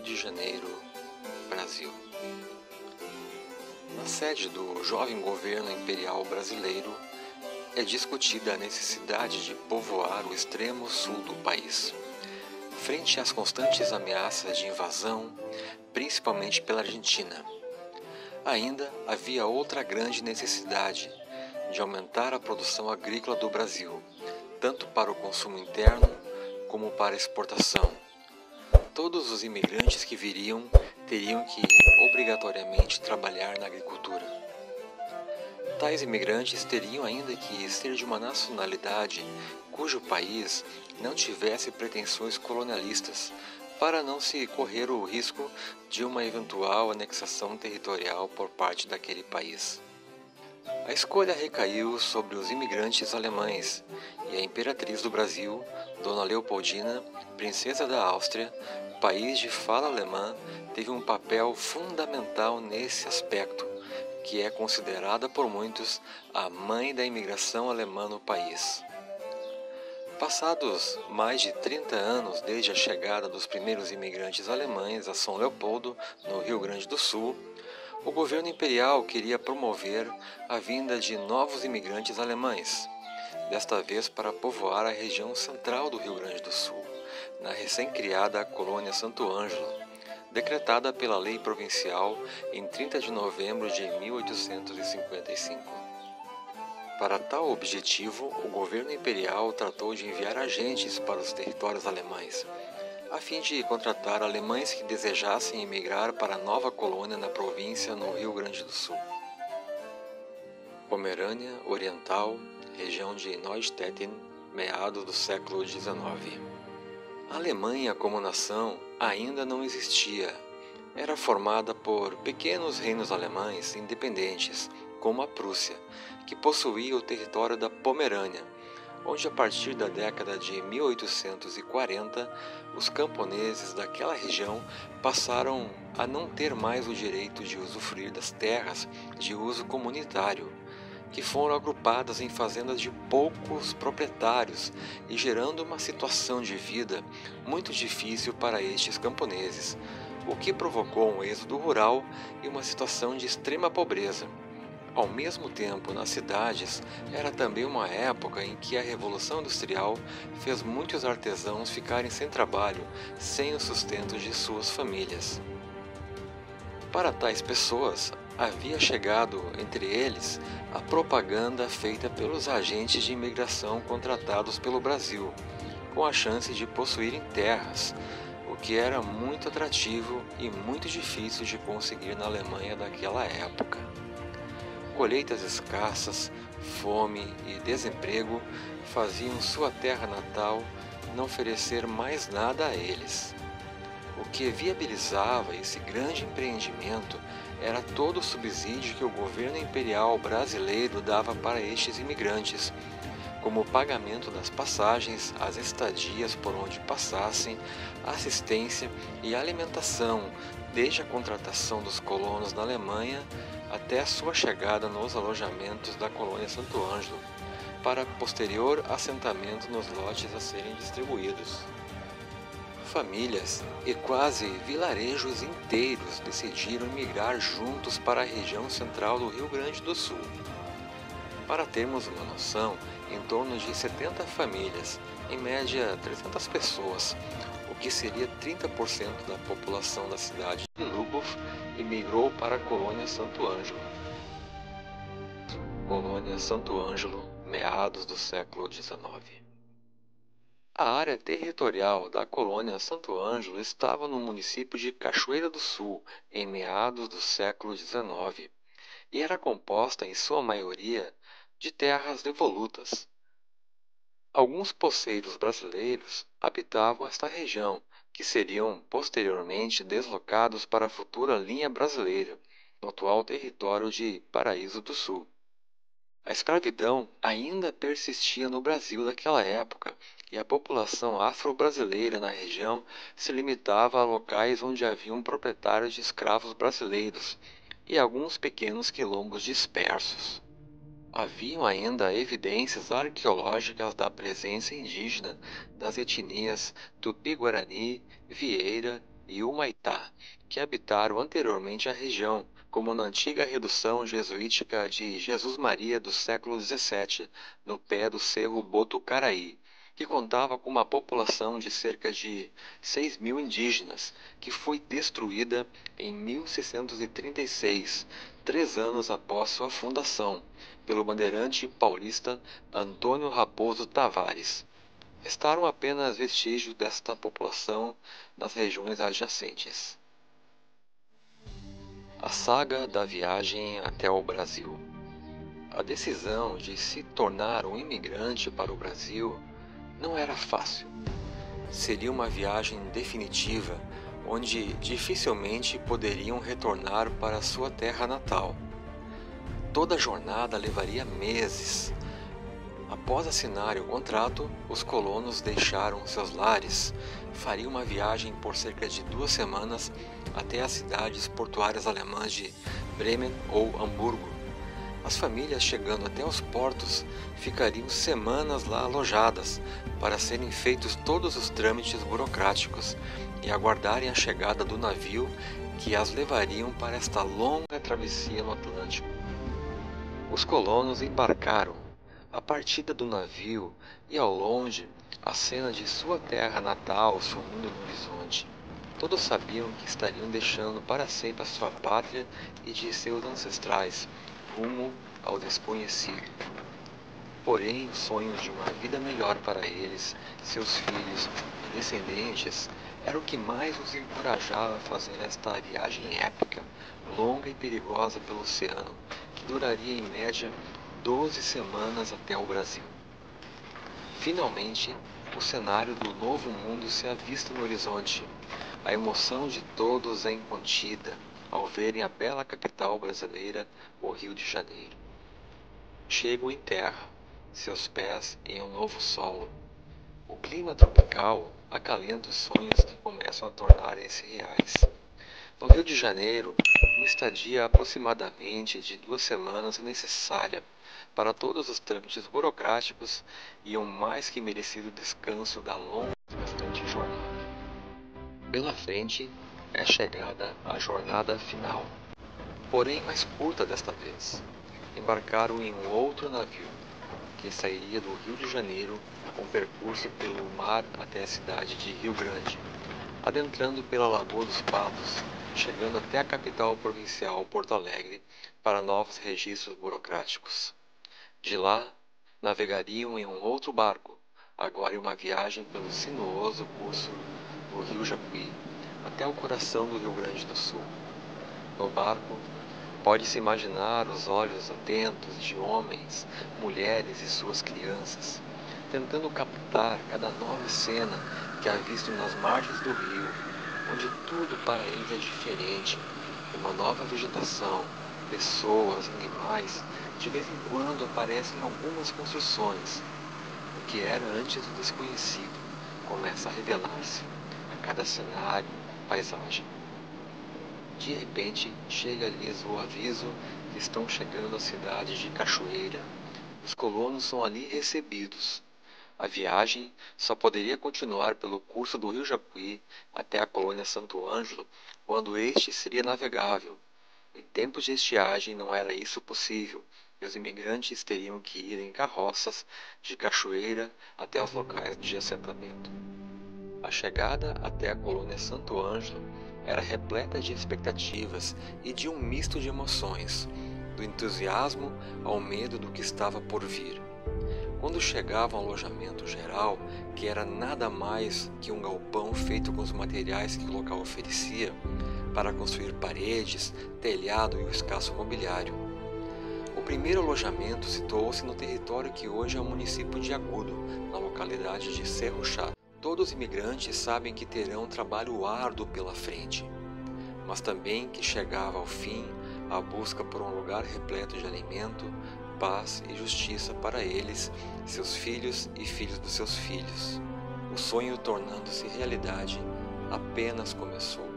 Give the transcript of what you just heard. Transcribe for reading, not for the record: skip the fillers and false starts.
Rio de Janeiro, Brasil. Na sede do jovem governo imperial brasileiro é discutida a necessidade de povoar o extremo sul do país, frente às constantes ameaças de invasão, principalmente pela Argentina. Ainda havia outra grande necessidade de aumentar a produção agrícola do Brasil, tanto para o consumo interno como para a exportação. Todos os imigrantes que viriam teriam que obrigatoriamente trabalhar na agricultura. Tais imigrantes teriam ainda que ser de uma nacionalidade cujo país não tivesse pretensões colonialistas, para não se correr o risco de uma eventual anexação territorial por parte daquele país. A escolha recaiu sobre os imigrantes alemães e a imperatriz do Brasil, Dona Leopoldina, princesa da Áustria, país de fala alemã, teve um papel fundamental nesse aspecto, que é considerada por muitos a mãe da imigração alemã no país. Passados mais de 30 anos desde a chegada dos primeiros imigrantes alemães a São Leopoldo, no Rio Grande do Sul, o governo imperial queria promover a vinda de novos imigrantes alemães, desta vez para povoar a região central do Rio Grande do Sul, na recém-criada colônia Santo Ângelo, decretada pela Lei Provincial em 30 de novembro de 1855. Para tal objetivo, o governo imperial tratou de enviar agentes para os territórios alemães, a fim de contratar alemães que desejassem emigrar para a nova colônia na província no Rio Grande do Sul. Pomerânia Oriental, região de Neustädten, meados do século XIX. A Alemanha como nação ainda não existia. Era formada por pequenos reinos alemães independentes, como a Prússia, que possuía o território da Pomerânia, onde a partir da década de 1840, os camponeses daquela região passaram a não ter mais o direito de usufruir das terras de uso comunitário, que foram agrupadas em fazendas de poucos proprietários e gerando uma situação de vida muito difícil para estes camponeses, o que provocou um êxodo rural e uma situação de extrema pobreza. Ao mesmo tempo, nas cidades, era também uma época em que a Revolução Industrial fez muitos artesãos ficarem sem trabalho, sem o sustento de suas famílias. Para tais pessoas, havia chegado, entre eles, a propaganda feita pelos agentes de imigração contratados pelo Brasil, com a chance de possuírem terras, o que era muito atrativo e muito difícil de conseguir na Alemanha daquela época. Colheitas escassas, fome e desemprego faziam sua terra natal não oferecer mais nada a eles. O que viabilizava esse grande empreendimento era todo o subsídio que o governo imperial brasileiro dava para estes imigrantes, como o pagamento das passagens, as estadias por onde passassem, assistência e alimentação, desde a contratação dos colonos na Alemanha até a sua chegada nos alojamentos da colônia Santo Ângelo, para posterior assentamento nos lotes a serem distribuídos. Famílias e quase vilarejos inteiros decidiram migrar juntos para a região central do Rio Grande do Sul. Para termos uma noção, em torno de 70 famílias, em média 300 pessoas, o que seria 30% da população da cidade de Lubov, emigrou para a colônia Santo Ângelo. Colônia Santo Ângelo, meados do século XIX. A área territorial da colônia Santo Ângelo estava no município de Cachoeira do Sul, em meados do século XIX, e era composta, em sua maioria, de terras devolutas. Alguns poceiros brasileiros habitavam esta região, que seriam posteriormente deslocados para a futura linha brasileira, no atual território de Paraíso do Sul. A escravidão ainda persistia no Brasil daquela época, e a população afro-brasileira na região se limitava a locais onde haviam proprietários de escravos brasileiros e alguns pequenos quilombos dispersos. Haviam ainda evidências arqueológicas da presença indígena das etnias Tupi-Guarani, Vieira e Humaitá, que habitaram anteriormente a região, como na antiga redução jesuítica de Jesus Maria do século XVII, no pé do Cerro Botucaraí, que contava com uma população de cerca de 6.000 indígenas, que foi destruída em 1636, 3 anos após sua fundação, pelo bandeirante paulista Antônio Raposo Tavares. Restaram apenas vestígios desta população nas regiões adjacentes. A saga da viagem até o Brasil. A decisão de se tornar um imigrante para o Brasil não era fácil. Seria uma viagem definitiva, onde dificilmente poderiam retornar para sua terra natal. Toda a jornada levaria meses. Após assinar o contrato, os colonos deixaram seus lares, fariam uma viagem por cerca de 2 semanas até as cidades portuárias alemãs de Bremen ou Hamburgo. As famílias, chegando até os portos, ficariam semanas lá alojadas para serem feitos todos os trâmites burocráticos e aguardarem a chegada do navio que as levariam para esta longa travessia no Atlântico. Os colonos embarcaram. A partida do navio e ao longe a cena de sua terra natal sumindo no horizonte. Todos sabiam que estariam deixando para sempre a sua pátria e de seus ancestrais, rumo ao desconhecido. Porém, os sonhos de uma vida melhor para eles, seus filhos e descendentes era o que mais os encorajava a fazer esta viagem épica, longa e perigosa pelo oceano, que duraria em média 12 semanas até o Brasil. Finalmente, o cenário do novo mundo se avista no horizonte. A emoção de todos é incontida ao verem a bela capital brasileira, o Rio de Janeiro. Chegam em terra, seus pés em um novo solo. O clima tropical acalenta os sonhos que começam a tornarem-se reais. No Rio de Janeiro, uma estadia aproximadamente de 2 semanas é necessária para todos os trâmites burocráticos e um mais que merecido descanso da longa e desgastante jornada. Pela frente é chegada a jornada final, porém mais curta desta vez. Embarcaram em um outro navio, que sairia do Rio de Janeiro com percurso pelo mar até a cidade de Rio Grande, adentrando pela Lagoa dos Patos, chegando até a capital provincial Porto Alegre para novos registros burocráticos. De lá, navegariam em um outro barco, agora em uma viagem pelo sinuoso curso do Rio Jacuí, até o coração do Rio Grande do Sul. No barco, pode-se imaginar os olhos atentos de homens, mulheres e suas crianças, tentando captar cada nova cena que avistam nas margens do rio, onde tudo para eles é diferente, uma nova vegetação, pessoas, animais, de vez em quando aparecem algumas construções. O que era antes do desconhecido começa a revelar-se a cada cenário, paisagem. De repente, chega-lhes o aviso que estão chegando à cidade de Cachoeira. Os colonos são ali recebidos. A viagem só poderia continuar pelo curso do Rio Jacuí até a colônia Santo Ângelo, quando este seria navegável. Em tempos de estiagem não era isso possível, e os imigrantes teriam que ir em carroças de Cachoeira até os locais de assentamento. A chegada até a colônia Santo Ângelo era repleta de expectativas e de um misto de emoções, do entusiasmo ao medo do que estava por vir. Quando chegavam ao alojamento geral, que era nada mais que um galpão feito com os materiais que o local oferecia, para construir paredes, telhado e o escasso mobiliário. O primeiro alojamento situou-se no território que hoje é o município de Agudo, na localidade de Cerro Chato. Todos os imigrantes sabem que terão um trabalho árduo pela frente, mas também que chegava ao fim a busca por um lugar repleto de alimento, paz e justiça para eles, seus filhos e filhos dos seus filhos. O sonho tornando-se realidade apenas começou.